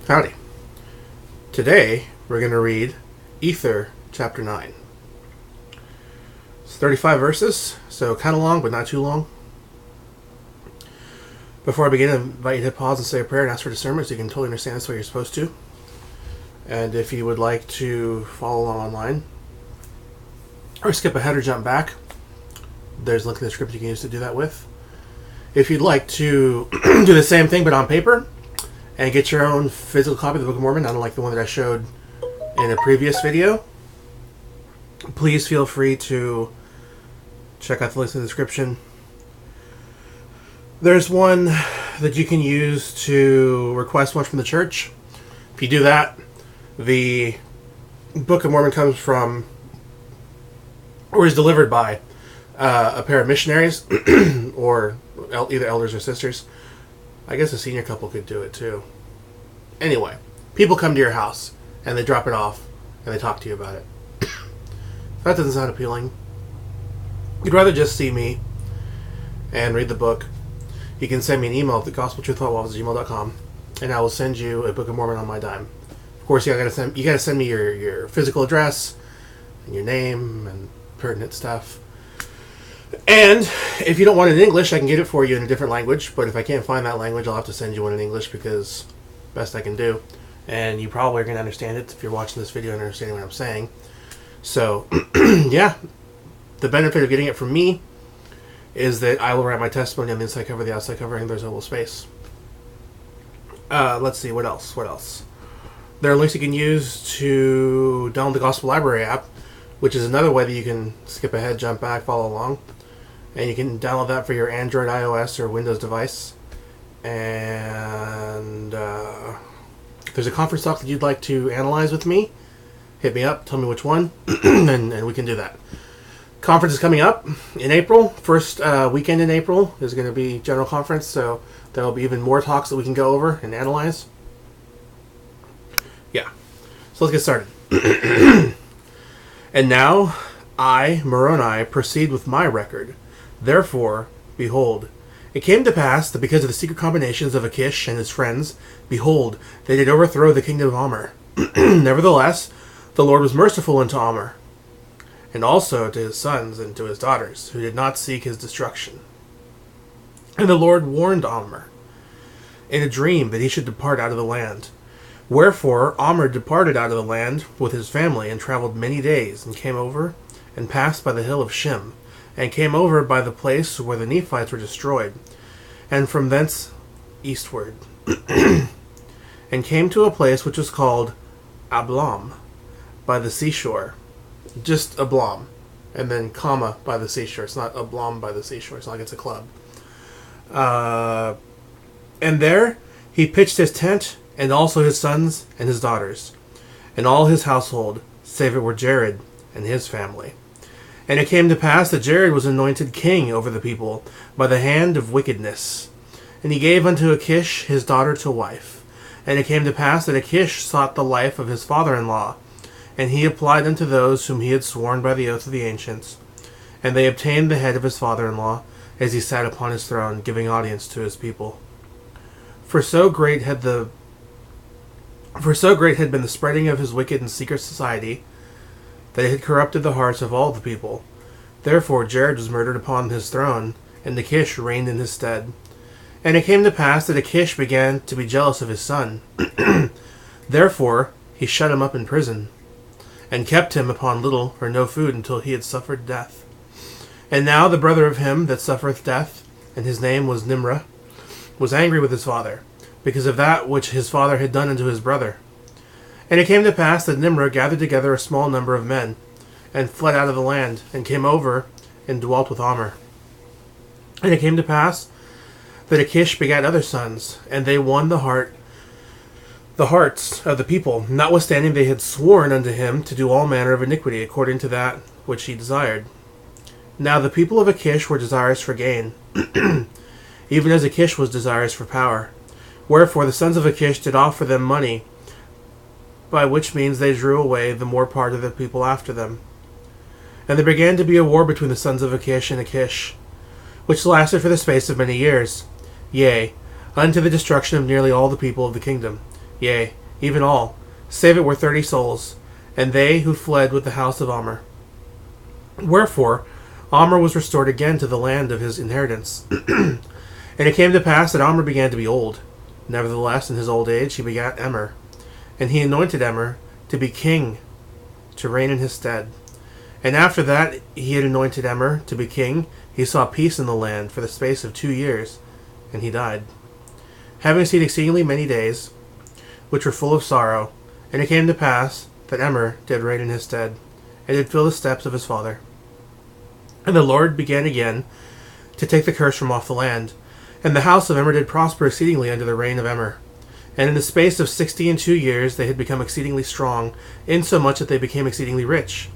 Howdy. Today, we're going to read Ether, chapter 9. It's 35 verses, so kind of long, but not too long. Before I begin, I invite you to hit pause and say a prayer and ask for discernment so you can totally understand this way you're supposed to. And if you would like to follow along online, or skip ahead or jump back, there's a link in the description you can use to do that with. If you'd like to do the same thing but on paper, and get your own physical copy of the Book of Mormon, unlike the one that I showed in a previous video, please feel free to check out the links in the description. There's one that you can use to request one from the church. If you do that, the Book of Mormon comes from, or is delivered by, a pair of missionaries, or either elders or sisters. I guess a senior couple could do it too. Anyway, people come to your house and they drop it off and they talk to you about it. That doesn't sound appealing. You'd rather just see me and read the book. You can send me an email at thegospeltruthhaboutwaffles@gmail.com and I will send you a Book of Mormon on my dime. Of course, you gotta send me your physical address and your name and pertinent stuff. And if you don't want it in English, I can get it for you in a different language. But if I can't find that language, I'll have to send you one in English because best I can do. And you probably are going to understand it if you're watching this video and understanding what I'm saying. So, yeah. The benefit of getting it from me is that I will write my testimony on the inside cover, the outside cover, and there's a little space. Let's see, what else? There are links you can use to download the Gospel Library app, which is another way that you can skip ahead, jump back, follow along. And you can download that for your Android, iOS, or Windows device. And if there's a conference talk that you'd like to analyze with me, hit me up, tell me which one, and we can do that. Conference is coming up in April. First weekend in April is going to be general conference, so there will be even more talks that we can go over and analyze. Yeah. So let's get started. And now, I, Moroni, proceed with my record. Therefore, behold, it came to pass that because of the secret combinations of Achish and his friends, behold, they did overthrow the kingdom of Omer. Nevertheless, the Lord was merciful unto Omer, and also to his sons and to his daughters, who did not seek his destruction. And the Lord warned Omer in a dream that he should depart out of the land. Wherefore Omer departed out of the land with his family, and traveled many days, and came over, and passed by the hill of Shem, and came over by the place where the Nephites were destroyed, and from thence eastward, and came to a place which was called Ablam, by the seashore. Just Ablam, and then comma, by the seashore. It's not Ablam by the seashore. It's not like it's a club. And there he pitched his tent, and also his sons and his daughters, and all his household, save it were Jared and his family. And it came to pass that Jared was anointed king over the people by the hand of wickedness. And he gave unto Achish his daughter to wife. And it came to pass that Achish sought the life of his father-in-law, and he applied unto those whom he had sworn by the oath of the ancients. And they obtained the head of his father-in-law, as he sat upon his throne, giving audience to his people. For so great had been the spreading of his wicked and secret society, that it had corrupted the hearts of all the people. Therefore Jared was murdered upon his throne, and Achish reigned in his stead. And it came to pass that Achish began to be jealous of his son. Therefore he shut him up in prison, and kept him upon little or no food until he had suffered death. And now the brother of him that suffereth death, and his name was Nimrah, was angry with his father, because of that which his father had done unto his brother. And it came to pass that Nimrah gathered together a small number of men, and fled out of the land, and came over, and dwelt with Omer. And it came to pass that Achish begat other sons, and they won the hearts of the people, notwithstanding they had sworn unto him to do all manner of iniquity, according to that which he desired. Now the people of Achish were desirous for gain, even as Achish was desirous for power. Wherefore the sons of Achish did offer them money, by which means they drew away the more part of the people after them. And there began to be a war between the sons of Achish and Achish, which lasted for the space of many years, yea, unto the destruction of nearly all the people of the kingdom, yea, even all, save it were 30 souls, and they who fled with the house of Omer. Wherefore Omer was restored again to the land of his inheritance. And it came to pass that Omer began to be old. Nevertheless, in his old age he begat Emer. And he anointed Emer to be king, to reign in his stead. And after that he had anointed Emer to be king, he saw peace in the land for the space of 2 years, and he died, having seen exceedingly many days, which were full of sorrow. And it came to pass that Emer did reign in his stead, and did fill the steps of his father. And the Lord began again to take the curse from off the land. And the house of Emer did prosper exceedingly under the reign of Emer. And in the space of 62 years they had become exceedingly strong, insomuch that they became exceedingly rich,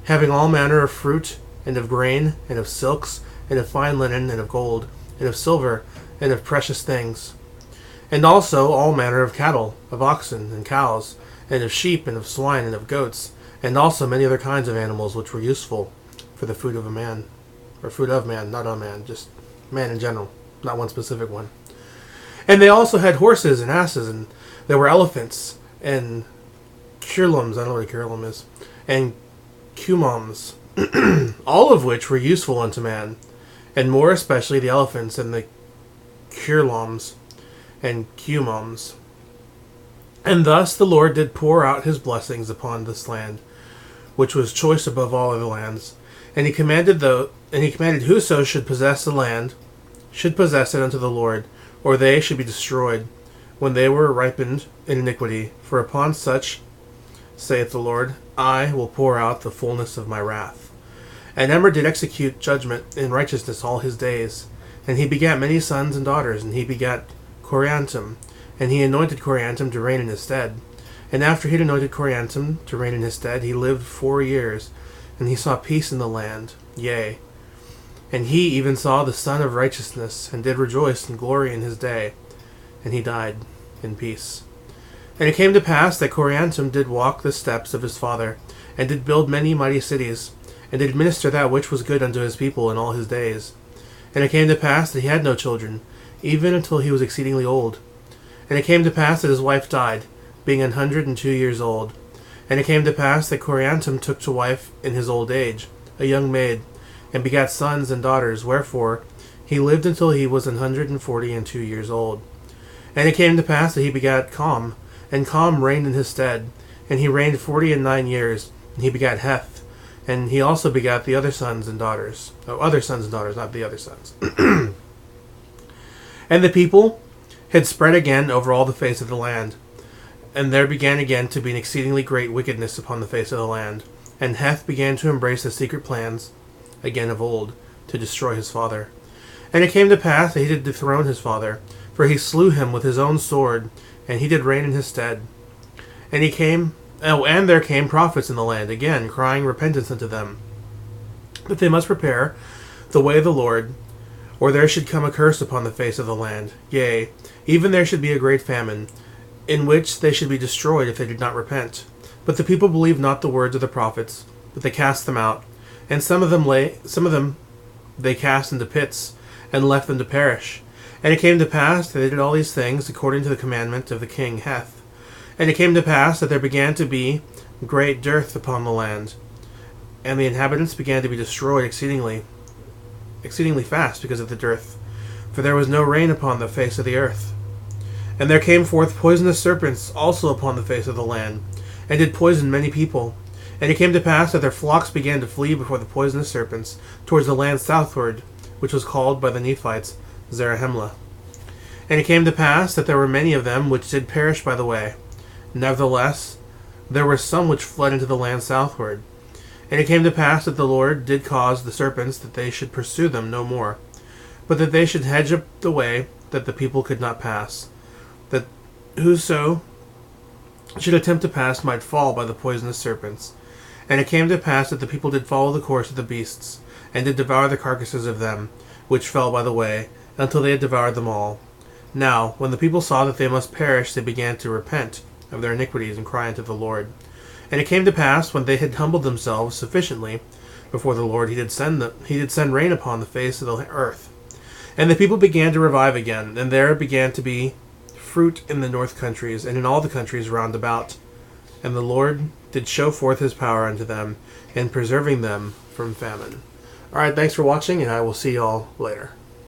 having all manner of fruit, and of grain, and of silks, and of fine linen, and of gold, and of silver, and of precious things. And also all manner of cattle, of oxen, and cows, and of sheep, and of swine, and of goats, and also many other kinds of animals which were useful for the food of a man. Or food of man, not a man, just man in general, not one specific one. And they also had horses and asses, and there were elephants, and curlums, I don't know what a curlum is, and cumums, all of which were useful unto man, and more especially the elephants and the curlums and cumums. And thus the Lord did pour out his blessings upon this land, which was choice above all other lands. And he commanded whoso should possess the land should possess it unto the Lord, or they should be destroyed when they were ripened in iniquity. For upon such, saith the Lord, I will pour out the fullness of my wrath. And Emer did execute judgment in righteousness all his days. And he begat many sons and daughters, and he begat Coriantum, and he anointed Coriantum to reign in his stead. And after he had anointed Coriantum to reign in his stead, he lived 4 years, and he saw peace in the land, yea. And he even saw the sun of righteousness, and did rejoice and glory in his day, and he died in peace. And it came to pass that Coriantum did walk the steps of his father, and did build many mighty cities, and did minister that which was good unto his people in all his days. And it came to pass that he had no children, even until he was exceedingly old. And it came to pass that his wife died, being 102 years old. And it came to pass that Coriantum took to wife in his old age a young maid, and begat sons and daughters, wherefore he lived until he was 142 years old. And it came to pass that he begat Com, and Com reigned in his stead, and he reigned 49 years, and he begat Heth, and he also begat the other sons and daughters. Other sons and daughters, not the other sons. And the people had spread again over all the face of the land, and there began again to be an exceedingly great wickedness upon the face of the land. And Heth began to embrace the secret plans, again of old, to destroy his father. And it came to pass that he did dethrone his father, for he slew him with his own sword, and he did reign in his stead. And there came prophets in the land, again crying repentance unto them, that they must prepare the way of the Lord, or there should come a curse upon the face of the land. Yea, even there should be a great famine, in which they should be destroyed if they did not repent. But the people believed not the words of the prophets, but they cast them out. And some of them they cast into pits, and left them to perish. And it came to pass that they did all these things according to the commandment of the king Heth. And it came to pass that there began to be great dearth upon the land, and the inhabitants began to be destroyed exceedingly fast because of the dearth, for there was no rain upon the face of the earth. And there came forth poisonous serpents also upon the face of the land, and did poison many people. And it came to pass that their flocks began to flee before the poisonous serpents towards the land southward, which was called by the Nephites Zarahemla. And it came to pass that there were many of them which did perish by the way. Nevertheless, there were some which fled into the land southward. And it came to pass that the Lord did cause the serpents that they should pursue them no more, but that they should hedge up the way that the people could not pass, that whoso should attempt to pass might fall by the poisonous serpents. And it came to pass that the people did follow the course of the beasts, and did devour the carcasses of them which fell by the way, until they had devoured them all. Now, when the people saw that they must perish, they began to repent of their iniquities, and cry unto the Lord. And it came to pass, when they had humbled themselves sufficiently before the Lord, he did send rain upon the face of the earth. And the people began to revive again, and there began to be fruit in the north countries, and in all the countries round about. And the Lord did show forth his power unto them, in preserving them from famine. Alright, thanks for watching, and I will see y'all later.